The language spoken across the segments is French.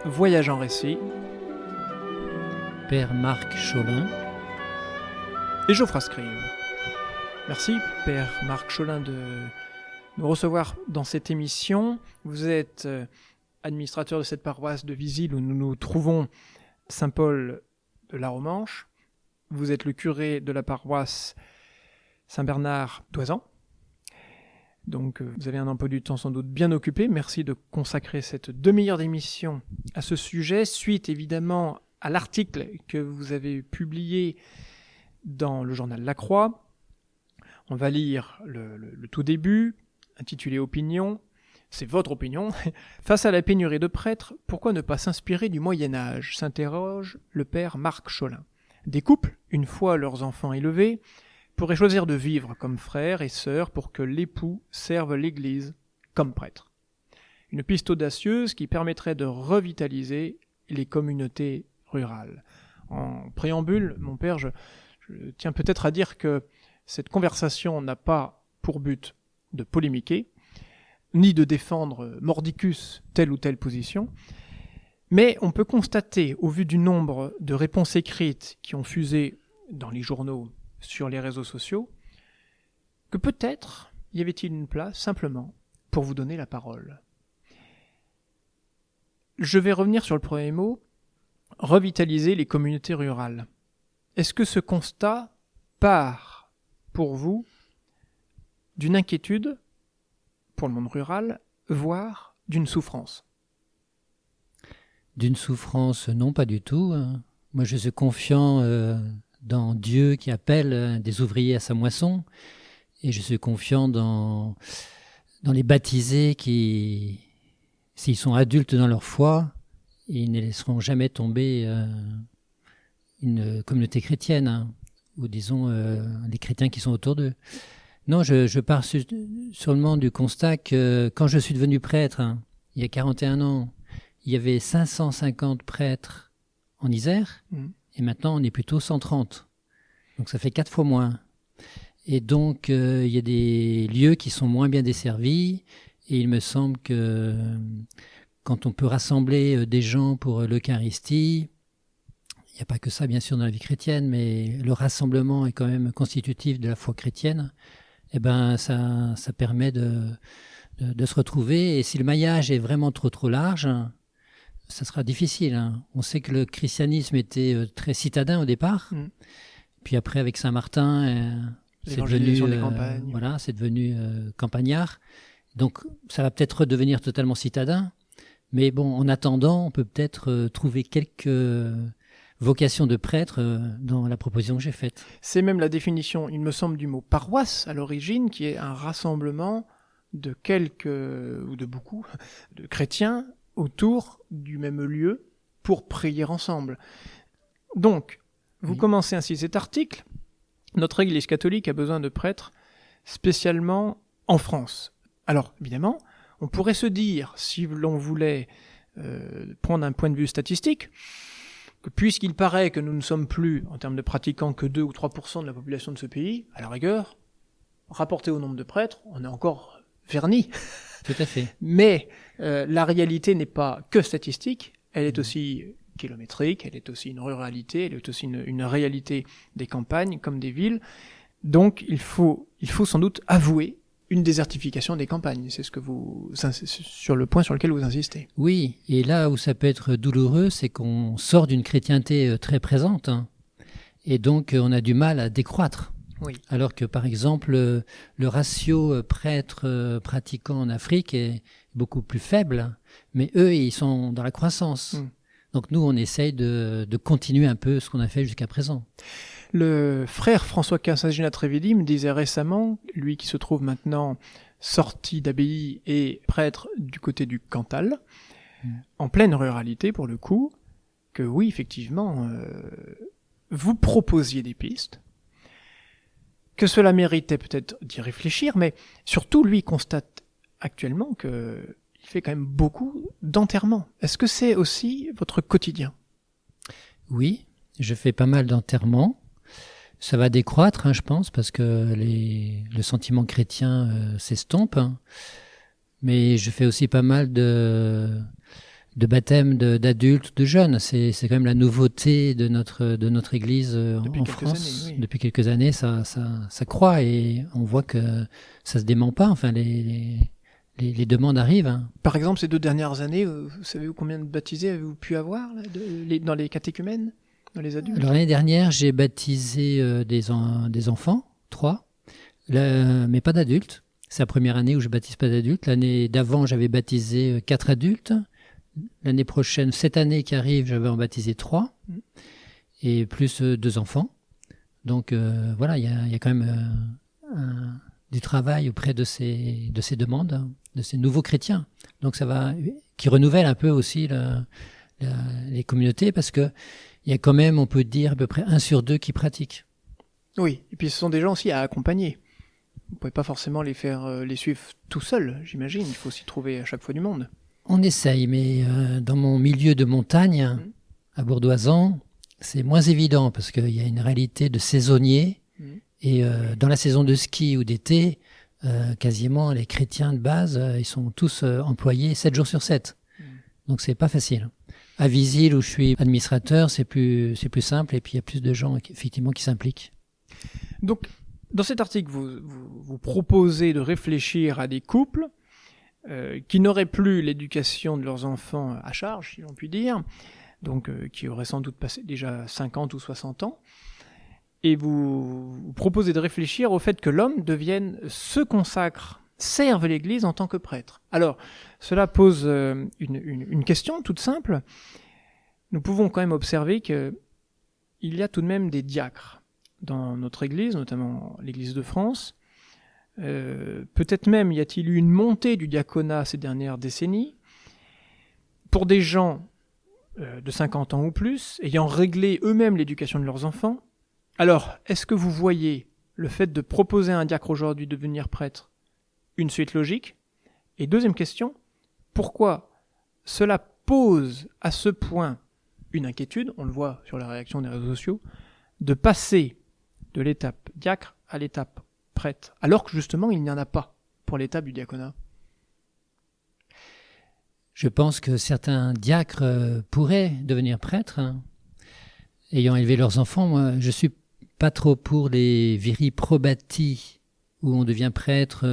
Voyage en récit, Père Marc Cholin. et Geoffroy Scribe. Merci, Père Marc Cholin, de nous recevoir dans cette émission. Vous êtes administrateur de cette paroisse de Visil où nous nous trouvons, Saint-Paul de la Romanche. Vous êtes le curé de la paroisse Saint-Bernard d'Oisan. Donc vous avez un emploi du temps sans doute bien occupé. Merci de consacrer cette demi-heure d'émission à ce sujet, suite évidemment à l'article que vous avez publié dans le journal La Croix. On va lire le tout début, intitulé « Opinion ». C'est votre opinion. Face à la pénurie de prêtres, pourquoi ne pas s'inspirer du Moyen-Âge, s'interroge le père Marc Cholin. Des couples, une fois leurs enfants élevés, pourraient choisir de vivre comme frères et sœurs pour que l'époux serve l'Église comme prêtre. Une piste audacieuse qui permettrait de revitaliser les communautés rurales. En préambule, mon père, je tiens peut-être à dire que cette conversation n'a pas pour but de polémiquer, ni de défendre mordicus telle ou telle position, mais on peut constater, au vu du nombre de réponses écrites qui ont fusé dans les journaux, sur les réseaux sociaux, que peut-être y avait-il une place simplement pour vous donner la parole. Je vais revenir sur le premier mot, revitaliser les communautés rurales. Est-ce que ce constat part, pour vous, d'une inquiétude pour le monde rural, voire d'une souffrance ? D'une souffrance, non, pas du tout. Moi, je suis confiant dans Dieu qui appelle des ouvriers à sa moisson, et je suis confiant dans les baptisés qui, s'ils sont adultes dans leur foi, ils ne laisseront jamais tomber une communauté chrétienne, ou disons les chrétiens qui sont autour d'eux. Non, je pars seulement du constat que quand je suis devenu prêtre, il y a 41 ans, il y avait 550 prêtres en Isère, et maintenant on est plutôt 130. Donc ça fait 4 fois moins. Et donc il y a des lieux qui sont moins bien desservis, et il me semble que quand on peut rassembler des gens pour l'Eucharistie, il n'y a pas que ça bien sûr dans la vie chrétienne, mais le rassemblement est quand même constitutif de la foi chrétienne, et ben ça permet de se retrouver. Et si le maillage est vraiment trop large, ça sera difficile. On sait que le christianisme était très citadin au départ, puis après avec Saint-Martin, c'est devenu campagnard. Donc ça va peut-être redevenir totalement citadin, mais bon, en attendant, on peut peut-être trouver quelques vocations de prêtre dans la proposition que j'ai faite. C'est même la définition, il me semble, du mot paroisse à l'origine, qui est un rassemblement de quelques, ou de beaucoup, de chrétiens autour du même lieu pour prier ensemble. Donc, vous commencez ainsi cet article. Notre Église catholique a besoin de prêtres spécialement en France. Alors, évidemment, on pourrait se dire, si l'on voulait prendre un point de vue statistique, que puisqu'il paraît que nous ne sommes plus, en termes de pratiquants, que 2 ou 3% de la population de ce pays, à la rigueur, rapporté au nombre de prêtres, on est encore verni. Tout à fait. Mais la réalité n'est pas que statistique, elle est aussi kilométrique, elle est aussi une ruralité, elle est aussi une réalité des campagnes comme des villes. Donc il faut sans doute avouer une désertification des campagnes. C'est sur le point sur lequel vous insistez. Oui, et là où ça peut être douloureux, c'est qu'on sort d'une chrétienté très présente, et donc on a du mal à décroître. Oui. Alors que, par exemple, le ratio prêtres pratiquants en Afrique est beaucoup plus faible, mais eux, ils sont dans la croissance. Donc nous, on essaye de continuer un peu ce qu'on a fait jusqu'à présent. Le frère François Casagina-Trevelli me disait récemment, lui qui se trouve maintenant sorti d'abbaye et prêtre du côté du Cantal, en pleine ruralité pour le coup, que oui, effectivement, vous proposiez des pistes, que cela méritait peut-être d'y réfléchir, mais surtout, lui constate actuellement qu'il fait quand même beaucoup d'enterrements. Est-ce que c'est aussi votre quotidien ? Oui, je fais pas mal d'enterrements. Ça va décroître, je pense, parce que le sentiment chrétien s'estompe. Mais je fais aussi pas mal de de baptême d'adultes, de jeunes. C'est quand même la nouveauté de notre Église en France. Années, oui. Depuis quelques années, ça croît et on voit que ça se dément pas. Enfin, les demandes arrivent. Hein. Par exemple, ces 2 dernières années, savez-vous combien de baptisés avez-vous pu avoir là, dans les catéchumènes, dans les adultes? Alors l'année dernière, j'ai baptisé des enfants, 3, mais pas d'adultes. C'est la première année où je baptise pas d'adultes. L'année d'avant, j'avais baptisé 4 adultes. L'année prochaine, cette année qui arrive, j'avais en baptisé 3 et plus 2 enfants. Donc voilà, il y a quand même du travail auprès de ces demandes, de ces nouveaux chrétiens. Donc ça va, qui renouvelle un peu aussi les communautés parce que il y a quand même, on peut dire, à peu près 1 sur 2 qui pratiquent. Oui, et puis ce sont des gens aussi à accompagner. Vous ne pouvez pas forcément les suivre tout seuls, j'imagine. Il faut aussi trouver à chaque fois du monde. On essaye, mais dans mon milieu de montagne, à Bourdoisan, c'est moins évident parce qu'il y a une réalité de saisonniers. Et dans la saison de ski ou d'été, quasiment les chrétiens de base, ils sont tous employés 7 jours sur 7. Donc c'est pas facile. À Visil, où je suis administrateur, c'est plus simple et puis il y a plus de gens effectivement qui s'impliquent. Donc, dans cet article, vous proposez de réfléchir à des couples qui n'auraient plus l'éducation de leurs enfants à charge, si l'on peut dire, donc qui auraient sans doute passé déjà 50 ou 60 ans, et vous proposez de réfléchir au fait que l'homme se consacre, serve l'Église en tant que prêtre. Alors, cela pose une question toute simple. Nous pouvons quand même observer qu'il y a tout de même des diacres dans notre Église, notamment l'Église de France. Peut-être même y a-t-il eu une montée du diaconat ces dernières décennies pour des gens de 50 ans ou plus, ayant réglé eux-mêmes l'éducation de leurs enfants. Alors, est-ce que vous voyez le fait de proposer à un diacre aujourd'hui de devenir prêtre une suite logique? Et deuxième question, pourquoi cela pose à ce point une inquiétude, on le voit sur la réaction des réseaux sociaux, de passer de l'étape diacre à l'étape prêtre, alors que justement il n'y en a pas pour l'étape du diaconat? Je pense que certains diacres pourraient devenir prêtres, ayant élevé leurs enfants. Moi, je suis pas trop pour les viries probati où on devient prêtre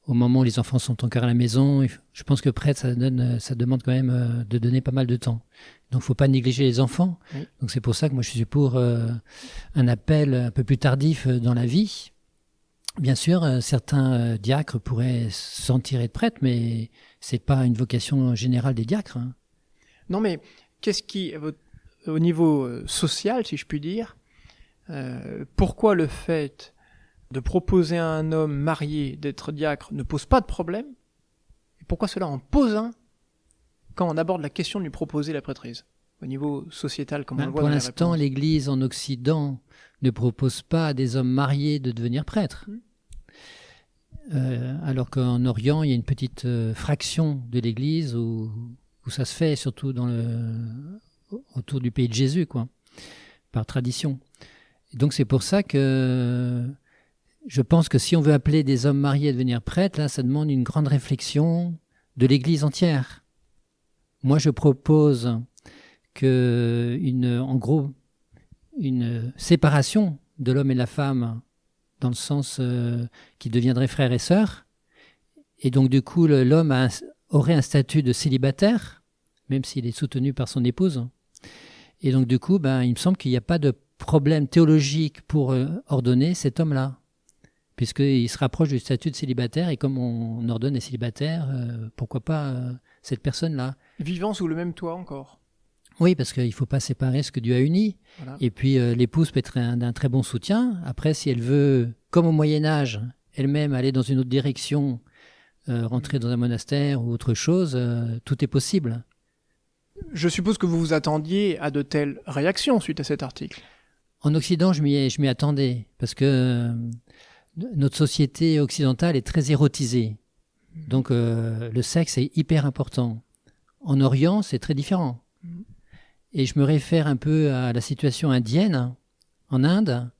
au moment où les enfants sont encore à la maison. Je pense que prêtre, ça demande quand même de donner pas mal de temps. Donc, faut pas négliger les enfants. Oui. Donc, c'est pour ça que moi, je suis pour un appel un peu plus tardif dans la vie. Bien sûr, certains diacres pourraient s'en tirer de prêtre, mais c'est pas une vocation générale des diacres. Hein. Non, mais qu'est-ce qui, au niveau social, si je puis dire, pourquoi le fait de proposer à un homme marié d'être diacre ne pose pas de problème, et pourquoi cela en pose un quand on aborde la question de lui proposer la prêtrise au niveau sociétal, comme on le voit dans les réponses? Pour l'instant, l'Église en Occident ne propose pas à des hommes mariés de devenir prêtres. Alors qu'en Orient, il y a une petite fraction de l'Église où ça se fait, surtout autour du pays de Jésus, quoi, par tradition. Et donc c'est pour ça que je pense que si on veut appeler des hommes mariés à devenir prêtres, là, ça demande une grande réflexion de l'Église entière. Moi, je propose en gros, une séparation de l'homme et de la femme dans le sens qu'ils deviendraient frères et sœurs. Et donc, du coup, l'homme aurait un statut de célibataire, même s'il est soutenu par son épouse. Et donc, du coup, il me semble qu'il n'y a pas de problème théologique pour ordonner cet homme-là, puisqu'il se rapproche du statut de célibataire, et comme on ordonne les célibataires, pourquoi pas cette personne-là? Vivant sous le même toit encore. Oui, parce qu'il ne faut pas séparer ce que Dieu a uni. Voilà. Et puis l'épouse peut être d'un très bon soutien. Après, si elle veut, comme au Moyen-Âge, elle-même aller dans une autre direction, rentrer dans un monastère ou autre chose, tout est possible. Je suppose que vous vous attendiez à de telles réactions suite à cet article. En Occident, je m'y attendais, parce que notre société occidentale est très érotisée. Donc le sexe est hyper important. En Orient, c'est très différent. Et je me réfère un peu à la situation indienne. En Inde,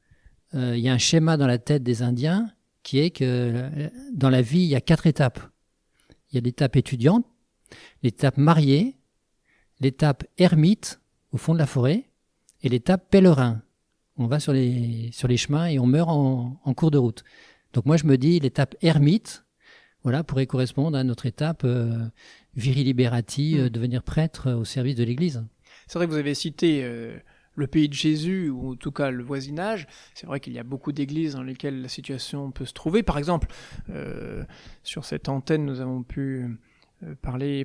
il y a un schéma dans la tête des Indiens qui est que dans la vie, il y a 4 étapes. Il y a l'étape étudiante, l'étape marié, l'étape ermite au fond de la forêt et l'étape pèlerin. On va sur les chemins et on meurt en cours de route. Donc moi je me dis l'étape ermite, voilà, pourrait correspondre à notre étape viri liberati, devenir prêtre au service de l'Église. C'est vrai que vous avez cité le pays de Jésus, ou en tout cas le voisinage. C'est vrai qu'il y a beaucoup d'églises dans lesquelles la situation peut se trouver. Par exemple, sur cette antenne, nous avons pu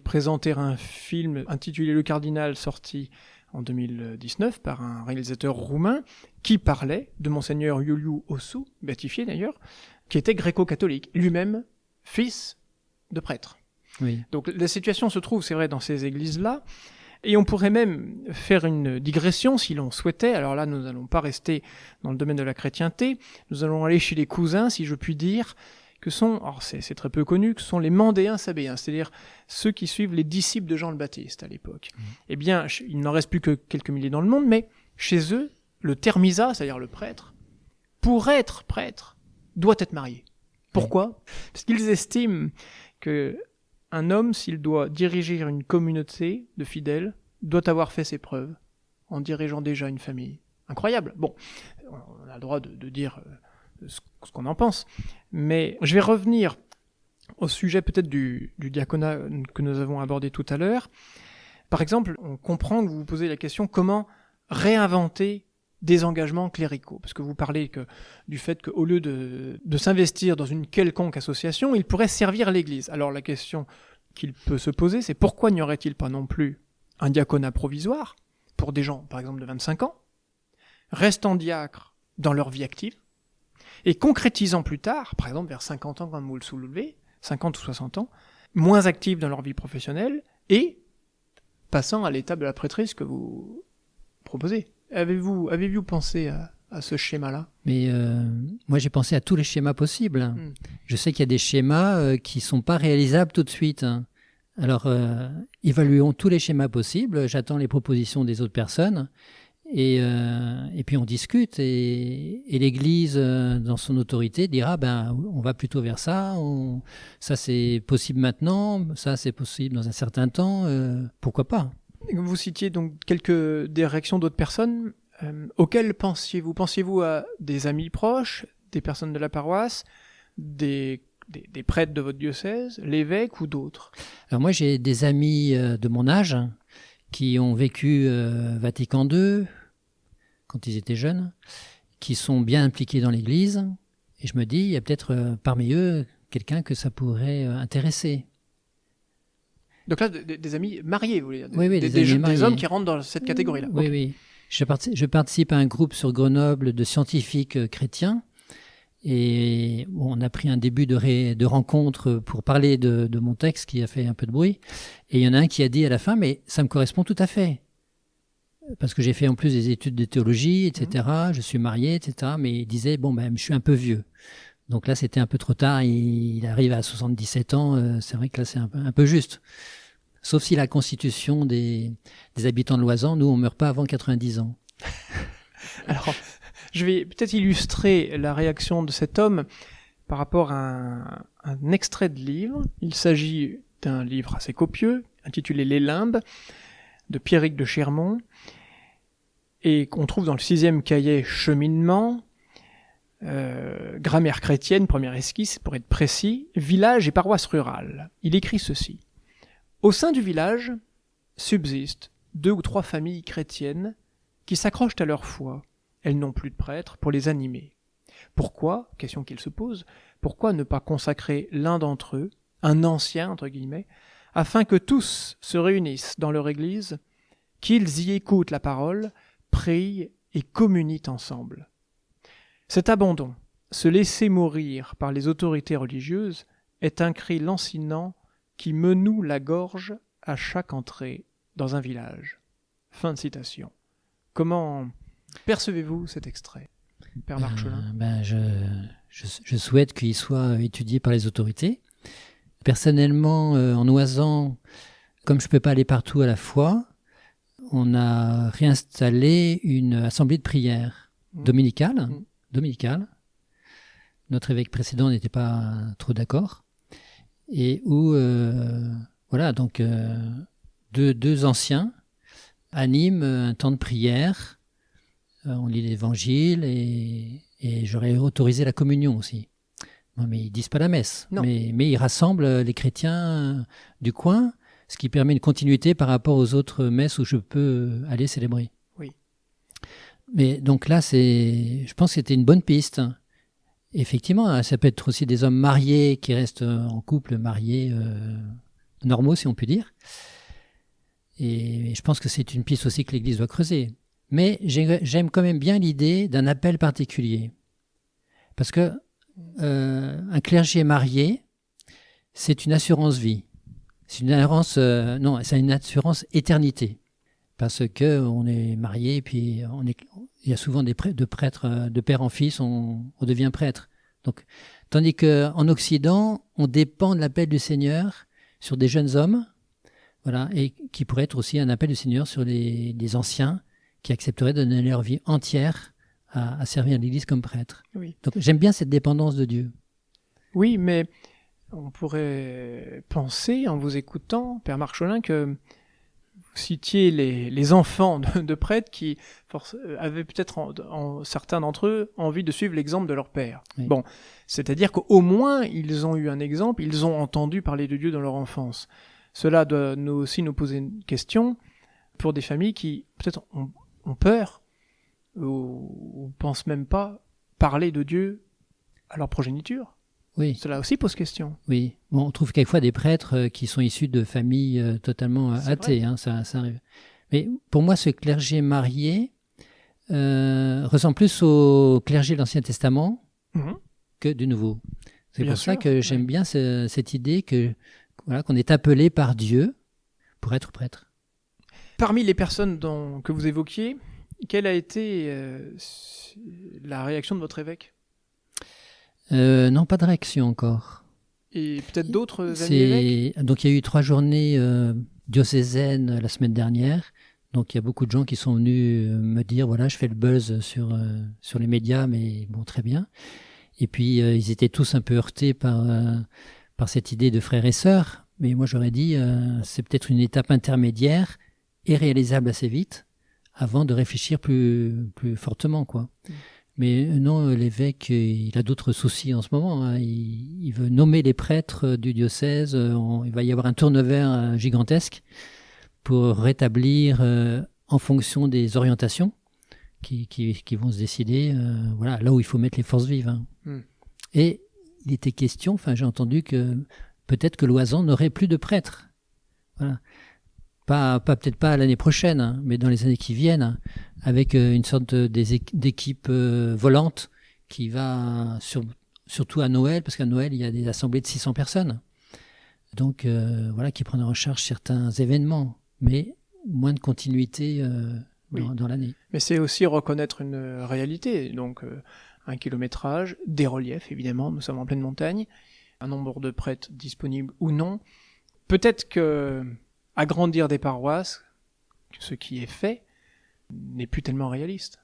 présenter un film intitulé Le Cardinal, sorti en 2019 par un réalisateur roumain qui parlait de Monseigneur Iuliu Osu, béatifié d'ailleurs, qui était gréco-catholique, lui-même fils de prêtre. Oui. Donc la situation se trouve, c'est vrai, dans ces églises-là, et on pourrait même faire une digression si l'on souhaitait. Alors là, nous n'allons pas rester dans le domaine de la chrétienté, nous allons aller chez les cousins, si je puis dire, que sont, alors c'est très peu connu, que sont les Mandéens Sabéens, c'est-à-dire ceux qui suivent les disciples de Jean le Baptiste à l'époque. Eh bien, il n'en reste plus que quelques milliers dans le monde, mais chez eux, le thermisa, c'est-à-dire le prêtre, pour être prêtre, doit être marié. Pourquoi ? Parce qu'ils estiment que un homme, s'il doit diriger une communauté de fidèles, doit avoir fait ses preuves en dirigeant déjà une famille. Incroyable. Bon, on a le droit de dire ce qu'on en pense, mais je vais revenir au sujet peut-être du diaconat que nous avons abordé tout à l'heure. Par exemple, on comprend que vous vous posez la question comment réinventer des engagements cléricaux, parce que vous parlez du fait qu'au lieu de s'investir dans une quelconque association, il pourrait servir l'Église. Alors la question qu'il peut se poser, c'est pourquoi n'y aurait-il pas non plus un diaconat provisoire pour des gens, par exemple de 25 ans, restant diacres dans leur vie active, et concrétisant plus tard, par exemple vers 50 ans comme vous le soulevez, 50 ou 60 ans, moins actifs dans leur vie professionnelle, et passant à l'étape de la prêtrise que vous proposez. Avez-vous pensé à ce schéma-là ? Mais moi, j'ai pensé à tous les schémas possibles. Je sais qu'il y a des schémas qui ne sont pas réalisables tout de suite. Alors, évaluons tous les schémas possibles. J'attends les propositions des autres personnes. Et puis, on discute. Et l'Église, dans son autorité, dira, on va plutôt vers ça. Ça, c'est possible maintenant. Ça, c'est possible dans un certain temps. Pourquoi pas ? Vous citiez donc des réactions d'autres personnes. Auxquelles pensiez-vous ? Pensiez-vous à des amis proches, des personnes de la paroisse, des prêtres de votre diocèse, l'évêque ou d'autres ? Alors moi, j'ai des amis de mon âge qui ont vécu Vatican II quand ils étaient jeunes, qui sont bien impliqués dans l'Église. Et je me dis, il y a peut-être parmi eux quelqu'un que ça pourrait intéresser. Donc là, des amis mariés, vous voulez dire ? Oui, des hommes qui rentrent dans cette catégorie-là. Oui, okay. Oui. Je participe à un groupe sur Grenoble de scientifiques chrétiens. Et on a pris un début de rencontre pour parler de mon texte qui a fait un peu de bruit. Et il y en a un qui a dit à la fin, mais ça me correspond tout à fait. Parce que j'ai fait en plus des études de théologie, etc. Je suis marié, etc. Mais il disait, je suis un peu vieux. Donc là, c'était un peu trop tard. Il arrive à 77 ans. C'est vrai que là, c'est un peu juste. Sauf si la constitution des habitants de Loisan, nous, on ne meurt pas avant 90 ans. Alors, je vais peut-être illustrer la réaction de cet homme par rapport à un extrait de livre. Il s'agit d'un livre assez copieux, intitulé « Les Limbes » de Pierrick de Chermont, et qu'on trouve dans le 6e cahier « Cheminement », grammaire chrétienne, première esquisse, pour être précis, village et paroisse rurale. Il écrit ceci. Au sein du village subsistent 2 ou 3 familles chrétiennes qui s'accrochent à leur foi. Elles n'ont plus de prêtre pour les animer. Pourquoi, question qu'il se pose, pourquoi ne pas consacrer l'un d'entre eux, un ancien entre guillemets, afin que tous se réunissent dans leur église, qu'ils y écoutent la parole, prient et communient ensemble. Cet abandon, se laisser mourir par les autorités religieuses, est un cri lancinant qui me noue la gorge à chaque entrée dans un village. Fin de citation. Comment percevez-vous cet extrait, Père Marc Cholin ? Je souhaite qu'il soit étudié par les autorités. Personnellement, en Oisan, comme je ne peux pas aller partout à la fois, on a réinstallé une assemblée de prière dominicale. Notre évêque précédent n'était pas trop d'accord. Et où Voilà, donc deux anciens animent un temps de prière. On lit l'Évangile et j'aurais autorisé la communion aussi. Non, mais ils disent pas la messe. Mais ils rassemblent les chrétiens du coin, ce qui permet une continuité par rapport aux autres messes où je peux aller célébrer. Oui. Mais donc là, je pense que c'était une bonne piste. Effectivement, ça peut être aussi des hommes mariés qui restent en couple, mariés normaux, si on peut dire. Et je pense que c'est une piste aussi que l'Église doit creuser. Mais j'aime quand même bien l'idée d'un appel particulier. Parce que un clergé marié, c'est une assurance vie. C'est une assurance, c'est une assurance éternité. Parce que on est marié, et puis il y a souvent de prêtres, de père en fils, on devient prêtre. Donc, tandis qu'en Occident, on dépend de l'appel du Seigneur sur des jeunes hommes, voilà, et qui pourrait être aussi un appel du Seigneur sur les anciens qui accepteraient de donner leur vie entière à servir l'Église comme prêtre. Oui. Donc j'aime bien cette dépendance de Dieu. Oui, mais on pourrait penser, en vous écoutant, Père Marc Cholin, que vous citiez les enfants de prêtres qui avaient peut-être, certains d'entre eux, envie de suivre l'exemple de leur père. Oui. Bon, c'est-à-dire qu'au moins, ils ont eu un exemple, ils ont entendu parler de Dieu dans leur enfance. Cela doit aussi nous poser une question pour des familles qui, peut-être, ont peur ou pensent même pas parler de Dieu à leur progéniture. Oui. Cela aussi pose question. Oui. Bon, on trouve quelquefois des prêtres qui sont issus de familles totalement athées, hein, ça arrive. Mais pour moi, ce clergé marié ressemble plus au clergé de l'Ancien Testament que du Nouveau. C'est bien pour ça que j'aime bien cette idée qu'on est appelé par Dieu pour être prêtre. Parmi les personnes que vous évoquiez, quelle a été la réaction de votre évêque ? Non, pas de réaction encore. Et peut-être d'autres amis évêques ? Donc il y a eu 3 journées diocésaines la semaine dernière. Donc il y a beaucoup de gens qui sont venus me dire, voilà, je fais le buzz sur les médias, mais bon, très bien. Et puis ils étaient tous un peu heurtés par cette idée de frères et sœurs. Mais moi j'aurais dit, c'est peut-être une étape intermédiaire et réalisable assez vite, avant de réfléchir plus fortement, quoi. Mais non, l'évêque, il a d'autres soucis en ce moment. Hein. Il veut nommer les prêtres du diocèse. Il va y avoir un tourne-vers gigantesque pour rétablir, en fonction des orientations qui vont se décider, voilà, là où il faut mettre les forces vives. Hein. Et il était question, enfin j'ai entendu que peut-être que l'Oisans n'aurait plus de prêtres. Voilà. Peut-être pas l'année prochaine, hein, mais dans les années qui viennent, hein, avec une sorte d'équipe volante qui va surtout à Noël, parce qu'à Noël, il y a des assemblées de 600 personnes. Donc, voilà, qui prennent en charge certains événements, mais moins de continuité dans l'année. Mais c'est aussi reconnaître une réalité, donc un kilométrage, des reliefs, évidemment, nous sommes en pleine montagne, un nombre de prêtres disponibles ou non. Peut-être que agrandir des paroisses, ce qui est fait, n'est plus tellement réaliste.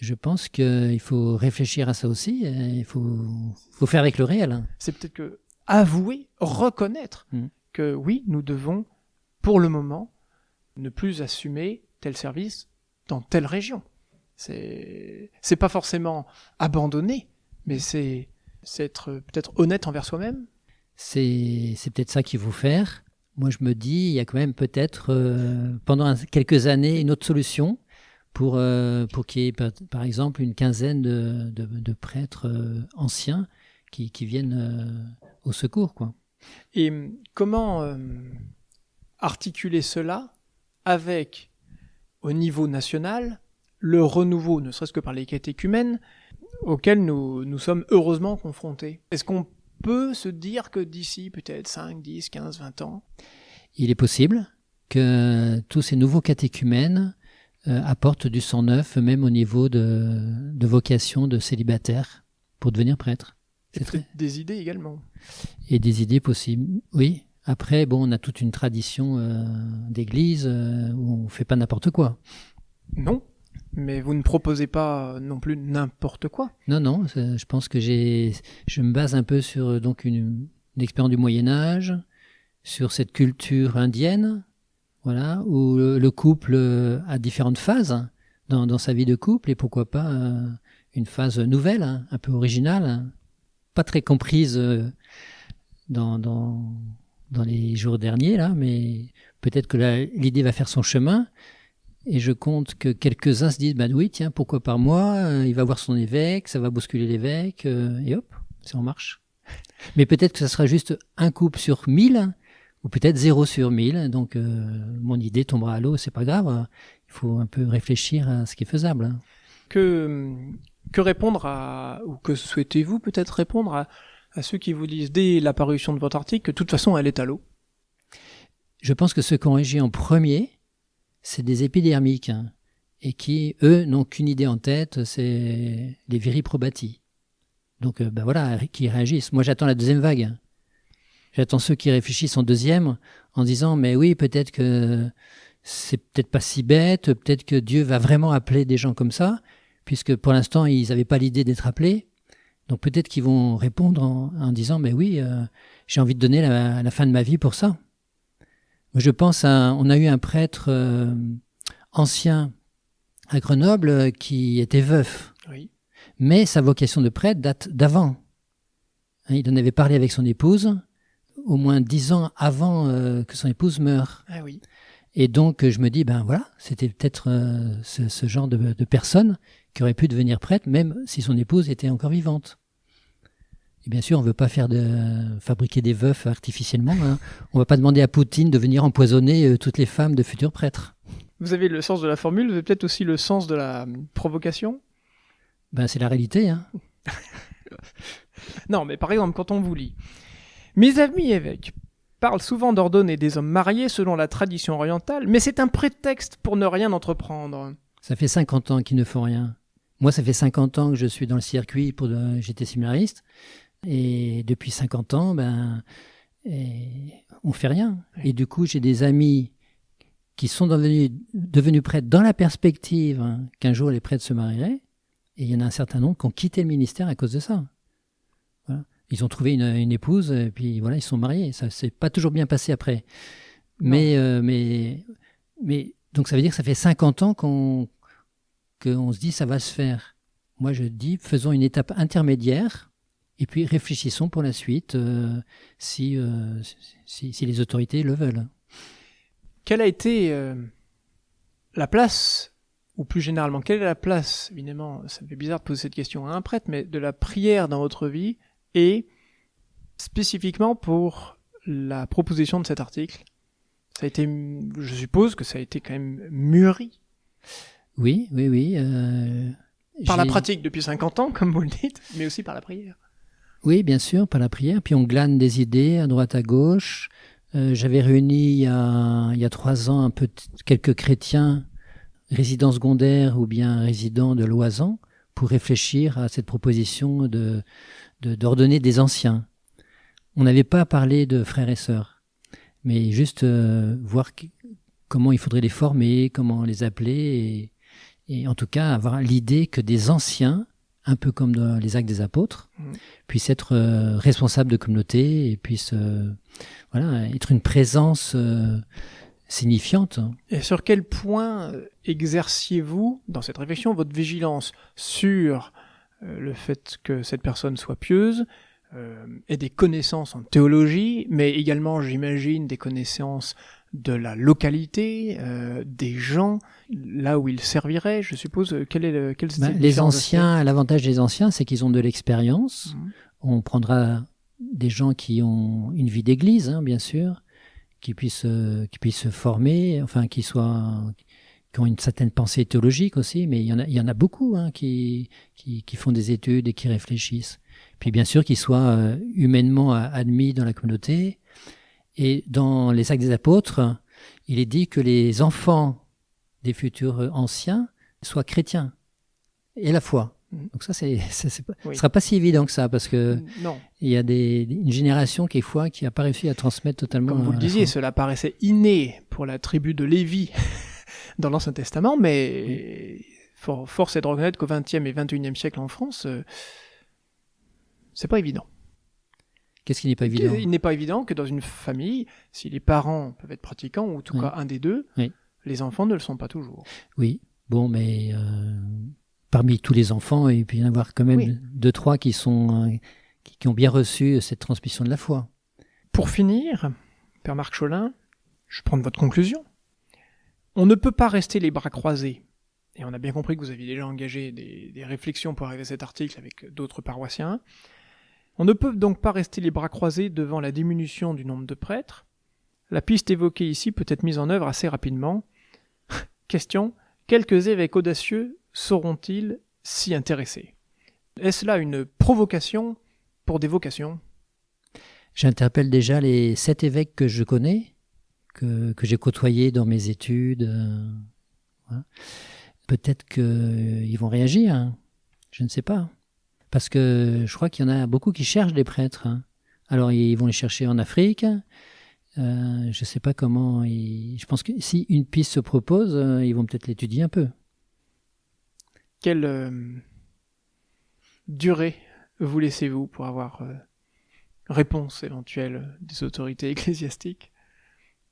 Je pense qu'il faut réfléchir à ça aussi. Il faut faire avec le réel. C'est peut-être que avouer, reconnaître que oui, nous devons, pour le moment, ne plus assumer tel service dans telle région. C'est pas forcément abandonner, mais c'est être peut-être honnête envers soi-même. C'est peut-être ça qu'il faut faire. Moi, je me dis, il y a quand même peut-être, pendant quelques années, une autre solution pour qu'il y ait, par exemple, une quinzaine de prêtres anciens qui viennent au secours, quoi. Et comment articuler cela avec, au niveau national, le renouveau, ne serait-ce que par les catéchumènes, auquel nous sommes heureusement confrontés ? Est-ce qu'on peut se dire que d'ici peut-être 5, 10, 15, 20 ans, il est possible que tous ces nouveaux catéchumènes apportent du sang neuf, même au niveau de vocation de célibataire, pour devenir prêtre. C'est des idées également. Et des idées possibles, oui. Après, bon, on a toute une tradition d'église où on ne fait pas n'importe quoi. Non, mais vous ne proposez pas non plus n'importe quoi. Non, je pense que je me base un peu sur donc une expérience du Moyen-Âge, sur cette culture indienne, voilà, où le couple a différentes phases dans sa vie de couple, et pourquoi pas une phase nouvelle, hein, un peu originale, hein, pas très comprise dans les jours derniers, là, mais peut-être que l'idée va faire son chemin. Et je compte que quelques-uns se disent, bah oui, tiens, pourquoi pas moi, il va voir son évêque, ça va bousculer l'évêque, et hop, c'est en marche. Mais peut-être que ça sera juste un couple sur 1000, ou peut-être 0 sur 1000, donc mon idée tombera à l'eau, c'est pas grave, il faut un peu réfléchir à ce qui est faisable. Hein. Que répondre ou que souhaitez-vous peut-être répondre à ceux qui vous disent dès la parution de votre article que de toute façon elle est à l'eau? Je pense que ceux qui ont réagi en premier, c'est des épidermiques, hein, et qui, eux, n'ont qu'une idée en tête, c'est les viri probati. Donc, voilà, qui réagissent. Moi, j'attends la deuxième vague. J'attends ceux qui réfléchissent en deuxième, en disant, mais oui, peut-être que c'est peut-être pas si bête, peut-être que Dieu va vraiment appeler des gens comme ça, puisque pour l'instant, ils n'avaient pas l'idée d'être appelés. Donc, peut-être qu'ils vont répondre en disant, mais oui, j'ai envie de donner la fin de ma vie pour ça. Je pense on a eu un prêtre ancien à Grenoble qui était veuf. Oui. Mais sa vocation de prêtre date d'avant. Il en avait parlé avec son épouse au moins 10 ans avant que son épouse meure. Ah oui. Et donc je me dis, ben voilà, c'était peut-être ce genre de personne qui aurait pu devenir prêtre même si son épouse était encore vivante. Et bien sûr, on ne veut pas fabriquer des veufs artificiellement. Hein. On ne va pas demander à Poutine de venir empoisonner toutes les femmes de futurs prêtres. Vous avez le sens de la formule, vous avez peut-être aussi le sens de la provocation? Ben, c'est la réalité. Hein. Non, mais par exemple, quand on vous lit « Mes amis évêques parlent souvent d'ordonner des hommes mariés selon la tradition orientale, mais c'est un prétexte pour ne rien entreprendre. » Ça fait 50 ans qu'ils ne font rien. Moi, ça fait 50 ans que je suis dans le circuit, j'étais séminariste. Et depuis 50 ans, on fait rien. Et du coup, j'ai des amis qui sont devenus prêtres dans la perspective qu'un jour les prêtres se marieraient. Et il y en a un certain nombre qui ont quitté le ministère à cause de ça. Voilà. Ils ont trouvé une épouse, et puis voilà, ils sont mariés. Ça s'est pas toujours bien passé après. Mais donc ça veut dire que ça fait 50 ans qu'on se dit ça va se faire. Moi, je dis, faisons une étape intermédiaire. Et puis réfléchissons pour la suite si les autorités le veulent. Quelle a été la place, ou plus généralement, quelle est la place, évidemment, ça fait bizarre de poser cette question à un prêtre, mais de la prière dans votre vie, et spécifiquement pour la proposition de cet article? Ça a été, je suppose que ça a été quand même mûri. Oui. Par la pratique depuis 50 ans, comme vous le dites, mais aussi par la prière. Oui, bien sûr, par la prière. Puis on glane des idées à droite, à gauche. J'avais réuni il y a 3 ans quelques chrétiens résidents secondaires ou bien résidents de Loisan pour réfléchir à cette proposition d'ordonner des anciens. On n'avait pas parlé de frères et sœurs, mais juste voir comment il faudrait les former, comment les appeler, et en tout cas avoir l'idée que des anciens, un peu comme dans les Actes des Apôtres, puissent être responsables de communauté et puissent être une présence signifiante. Et sur quel point exerciez-vous, dans cette réflexion, votre vigilance sur le fait que cette personne soit pieuse, ait des connaissances en théologie, mais également, j'imagine, des connaissances de la localité, des gens, là où il servirait, je suppose. Les anciens, l'avantage des anciens, c'est qu'ils ont de l'expérience. On prendra des gens qui ont une vie d'église, hein, bien sûr, qui puissent se former, enfin qui ont une certaine pensée théologique aussi, mais il y en a beaucoup hein, qui font des études et qui réfléchissent. Puis bien sûr qu'ils soient humainement admis dans la communauté. Et dans les Actes des Apôtres, il est dit que les enfants des futurs anciens soient chrétiens et la foi. Donc ça, ce sera pas si évident que ça, parce que il y a une génération qui n'a pas réussi à transmettre totalement. Comme vous le disiez, cela paraissait inné pour la tribu de Lévi dans l'Ancien Testament, mais force est de reconnaître qu'au XXe et XXIe siècle en France, c'est pas évident. Qu'est-ce qui n'est pas évident? Il n'est pas évident que dans une famille, si les parents peuvent être pratiquants, ou en tout cas un des deux, les enfants ne le sont pas toujours. Oui, bon, mais parmi tous les enfants, il peut y en avoir quand même 2-3 qui ont bien reçu cette transmission de la foi. Pour finir, Père Marc Cholin, je prends votre conclusion. On ne peut pas rester les bras croisés. Et on a bien compris que vous aviez déjà engagé des réflexions pour arriver à cet article avec d'autres paroissiens. On ne peut donc pas rester les bras croisés devant la diminution du nombre de prêtres. La piste évoquée ici peut être mise en œuvre assez rapidement. Question, quelques évêques audacieux sauront-ils s'y intéresser? Est-ce là une provocation pour des vocations? J'interpelle déjà les 7 évêques que je connais, que j'ai côtoyés dans mes études. Voilà. Peut-être qu'ils vont réagir, hein. Je ne sais pas. Parce que je crois qu'il y en a beaucoup qui cherchent des prêtres. Hein. Alors ils vont les chercher en Afrique. Je ne sais pas comment. Je pense que si une piste se propose, ils vont peut-être l'étudier un peu. Quelle durée vous laissez-vous pour avoir réponse éventuelle des autorités ecclésiastiques?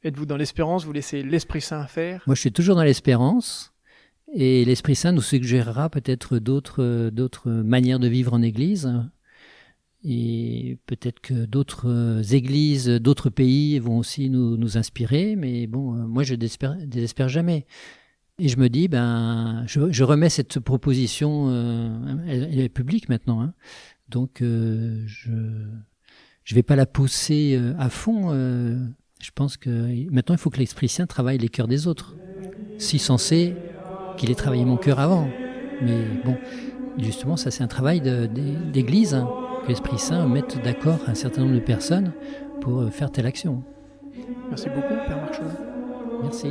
Êtes-vous dans l'espérance? Vous laissez l'Esprit Saint faire? Moi, je suis toujours dans l'espérance. Et l'Esprit Saint nous suggérera peut-être d'autres manières de vivre en Église. Et peut-être que d'autres églises, d'autres pays vont aussi nous inspirer. Mais bon, moi, je désespère jamais. Et je me dis, je remets cette proposition, elle est publique maintenant. Hein. Donc, je ne vais pas la pousser à fond. Je pense que maintenant, il faut que l'Esprit Saint travaille les cœurs des autres. Si censé qu'il ait travaillé mon cœur avant. Mais bon, justement, ça c'est un travail d'église, hein, que l'Esprit Saint mette d'accord un certain nombre de personnes pour faire telle action. Merci beaucoup, Père Marc Cholin. Merci.